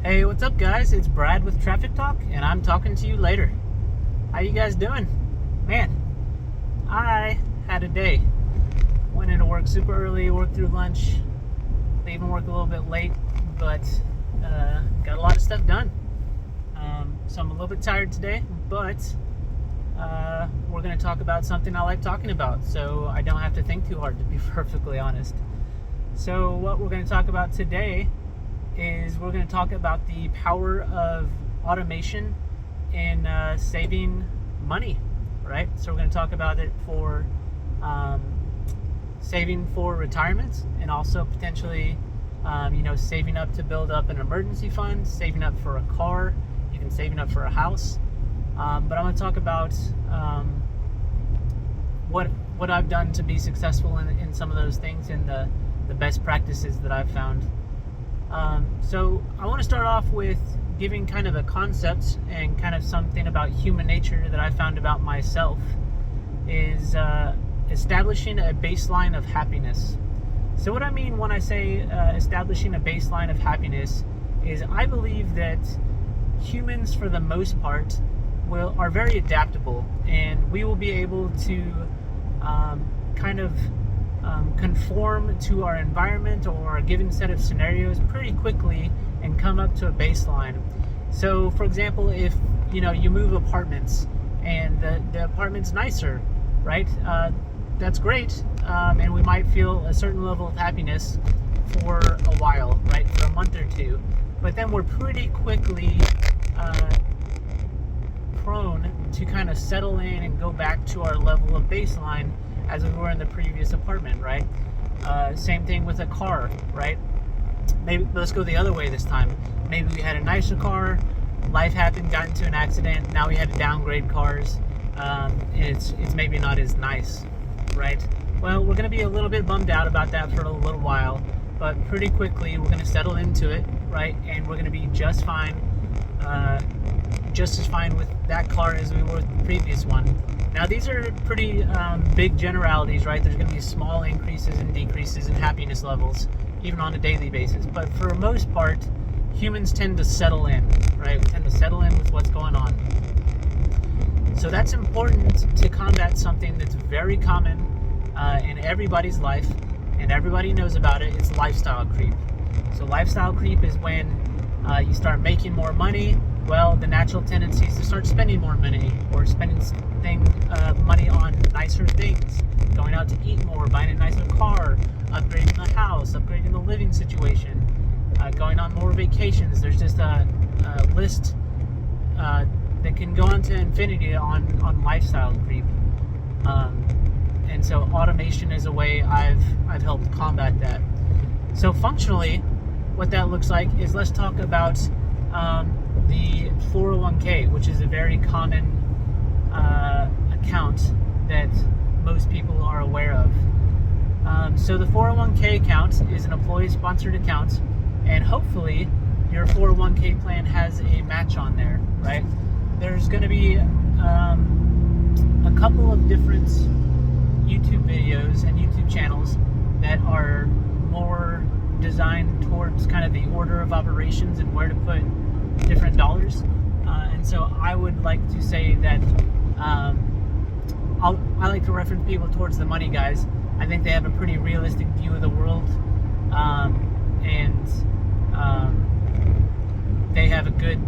Hey, what's up, guys? It's Brad with Traffic Talk, and I'm talking to you later. How you guys doing? Man, I had a day. Went into work super early, worked through lunch, leaving work a little bit late, but got a lot of stuff done. So I'm a little bit tired today, but we're going to talk about something I like talking about, so I don't have to think too hard, to be perfectly honest. So what we're going to talk about today is we're going to talk about the power of automation in saving money, right? So we're going to talk about it for saving for retirement, and also potentially saving up to build up an emergency fund, saving up for a car, even saving up for a house. But I'm going to talk about what I've done to be successful in some of those things, and the best practices that I've found. So I want to start off with giving kind of a concept and kind of something about human nature that I found about myself, is establishing a baseline of happiness. So what I mean when I say establishing a baseline of happiness is I believe that humans, for the most part, are very adaptable, and we will be able to conform to our environment or a given set of scenarios pretty quickly and come up to a baseline. So, for example, if you move apartments and the apartment's nicer, right? That's great, and we might feel a certain level of happiness for a while, right? For a month or two, but then we're pretty quickly prone to kind of settle in and go back to our level of baseline as we were in the previous apartment, right? Same thing with a car, right? Maybe let's go the other way this time. Maybe we had a nicer car, life happened, got into an accident, now we had to downgrade cars, and it's maybe not as nice, right? Well, we're going to be a little bit bummed out about that for a little while, but pretty quickly we're going to settle into it, right? And we're going to be just fine, just as fine with that car as we were with the previous one. Now, these are pretty big generalities, right? There's going to be small increases and decreases in happiness levels, even on a daily basis. But for the most part, humans tend to settle in, right? We tend to settle in with what's going on. So that's important to combat something that's very common in everybody's life, and everybody knows about it. It's lifestyle creep. So lifestyle creep is when you start making more money. Well, the natural tendency is to start spending more money, or spending money on nicer things, going out to eat more, buying a nicer car, upgrading the house, upgrading the living situation, going on more vacations. There's just a list that can go on to infinity on lifestyle creep. And so automation is a way I've helped combat that. So functionally, what that looks like is, let's talk about the 401k, which is a very common account that most people are aware of. So the 401k account is an employee-sponsored account, and hopefully your 401k plan has a match on there, right? There's going to be a couple of different YouTube videos and YouTube channels that are more designed towards kind of the order of operations and where to put different dollars, and so I would like to say that I like to reference people towards the Money Guys. I think they have a pretty realistic view of the world, and they have a good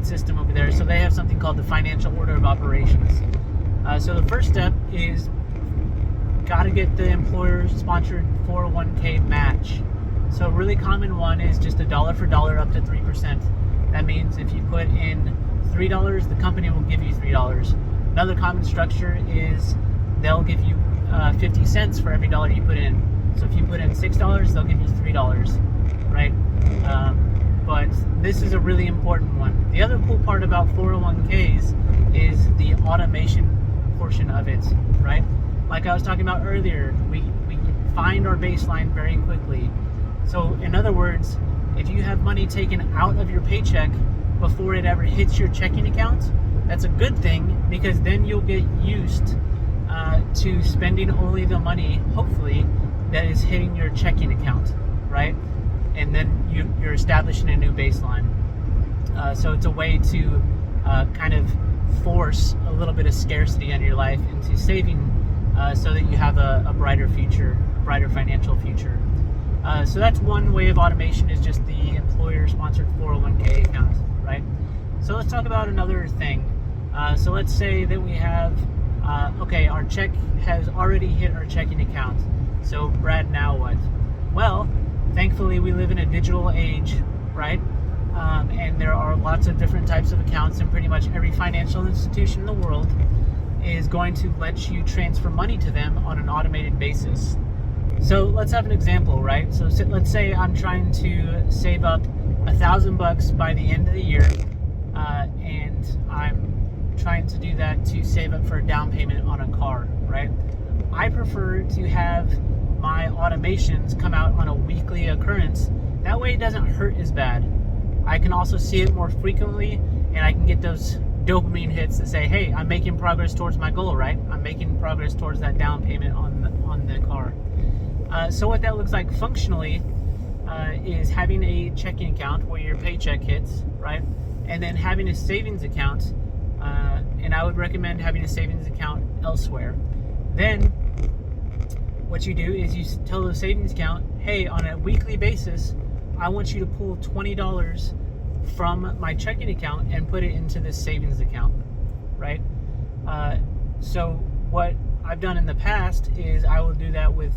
system over there. So they have something called the financial order of operations. So the first step is got to get the employer-sponsored 401k match. So a really common one is just a dollar for dollar up to 3%. That means if you put in $3, the company will give you $3. Another common structure is they'll give you 50 cents for every dollar you put in. So if you put in $6, they'll give you $3, right? But this is a really important one. The other cool part about 401ks is the automation portion of it, right? Like I was talking about earlier, we find our baseline very quickly. So in other words, if you have money taken out of your paycheck before it ever hits your checking account, that's a good thing, because then you'll get used to spending only the money, hopefully, that is hitting your checking account, right? And then you're establishing a new baseline. So it's a way to kind of force a little bit of scarcity in your life into saving so that you have a brighter future, a brighter financial future. So that's one way of automation, is just the employer-sponsored 401k account, right? So let's talk about another thing. So let's say that we have, okay, our check has already hit our checking account. So Brad, now what? Well, thankfully we live in a digital age, right? And there are lots of different types of accounts, and pretty much every financial institution in the world is going to let you transfer money to them on an automated basis. So let's have an example, right? So let's say I'm trying to save up $1,000 by the end of the year, and I'm trying to do that to save up for a down payment on a car, right? I prefer to have my automations come out on a weekly occurrence. That way it doesn't hurt as bad. I can also see it more frequently, and I can get those dopamine hits that say, hey, I'm making progress towards my goal, right? I'm making progress towards that down payment on the car. So what that looks like functionally is having a checking account where your paycheck hits, right? And then having a savings account, and I would recommend having a savings account elsewhere. Then what you do is you tell the savings account, hey, on a weekly basis, I want you to pull $20 from my checking account and put it into this savings account, right? So what I've done in the past is I will do that with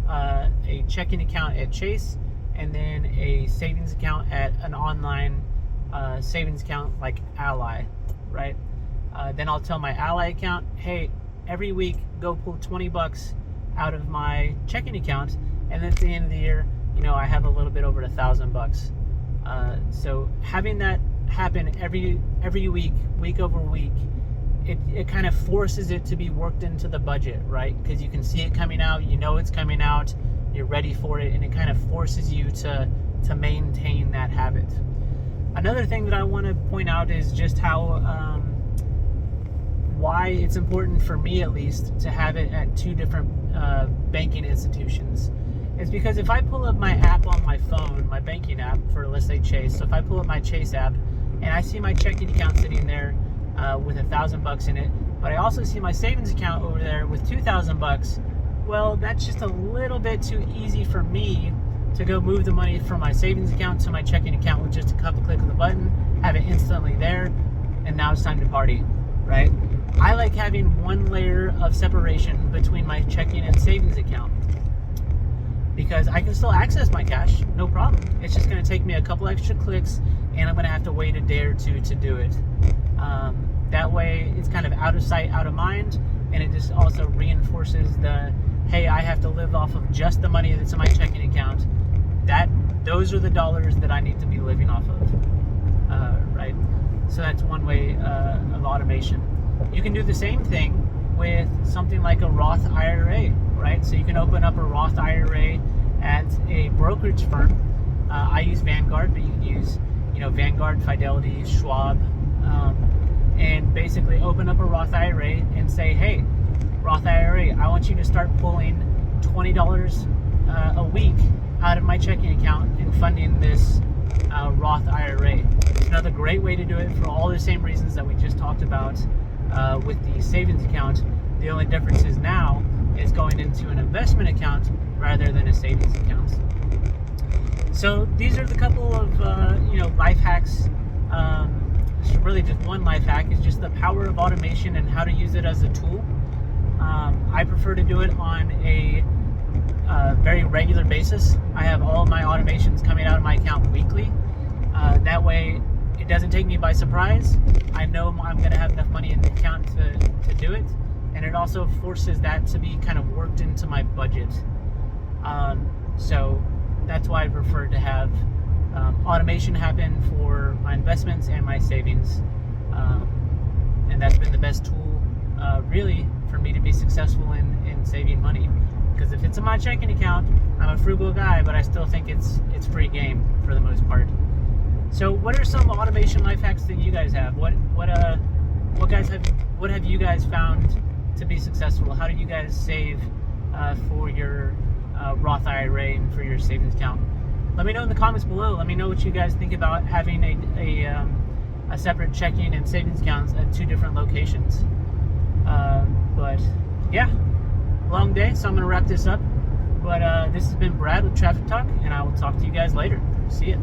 a checking account at Chase, and then a savings account at an online savings account like Ally, right? Then I'll tell my Ally account, hey, every week go pull $20 out of my checking account, and then at the end of the year, I have a little bit over $1,000. So having that happen every week over week, it kind of forces it to be worked into the budget, right? Because you can see it coming out, it's coming out, you're ready for it, and it kind of forces you to maintain that habit. Another thing that I want to point out is just how why it's important, for me at least, to have it at two different banking institutions. It's because if I pull up my app on my phone, my banking app for, let's say, Chase, so if I pull up my Chase app and I see my checking account sitting there with $1,000 in it, but I also see my savings account over there with $2,000, well, that's just a little bit too easy for me to go move the money from my savings account to my checking account with just a couple click of the button, have it instantly there, and now it's time to party, right? I like having one layer of separation between my checking and savings account, because I can still access my cash, no problem. It's just going to take me a couple extra clicks, and I'm going to have to wait a day or two to do it. That way, it's kind of out of sight, out of mind, and it just also reinforces the, hey, I have to live off of just the money that's in my checking account. Those are the dollars that I need to be living off of, right? So that's one way of automation. You can do the same thing with something like a Roth IRA, right? So you can open up a Roth IRA at a brokerage firm. I use Vanguard, but you can use, Vanguard, Fidelity, Schwab, and basically open up a Roth IRA and say, hey, Roth IRA, I want you to start pulling $20 a week out of my checking account and funding this Roth IRA. It's another great way to do it for all the same reasons that we just talked about with the savings account. The only difference is now it's going into an investment account rather than a savings account. So these are the couple of life hacks. Really just one life hack is just the power of automation and how to use it as a tool. I prefer to do it on a very regular basis. I have all of my automations coming out of my account weekly. That way it doesn't take me by surprise. I know I'm going to have enough money in the account to do it, and it also forces that to be kind of worked into my budget. So that's why I prefer to have automation happen for my investments and my savings, and that's been the best tool really for me to be successful in saving money. Because if it's in my checking account, I'm a frugal guy, but I still think it's free game for the most part. So what are some automation life hacks that you guys have? What have you guys found to be successful? How do you guys save for your Roth IRA and for your savings account? Let me know in the comments below. Let me know what you guys think about having a separate checking and savings accounts at 2 different locations. But yeah, long day, so I'm gonna wrap this up. But this has been Brad with Traffic Talk, and I will talk to you guys later. See ya.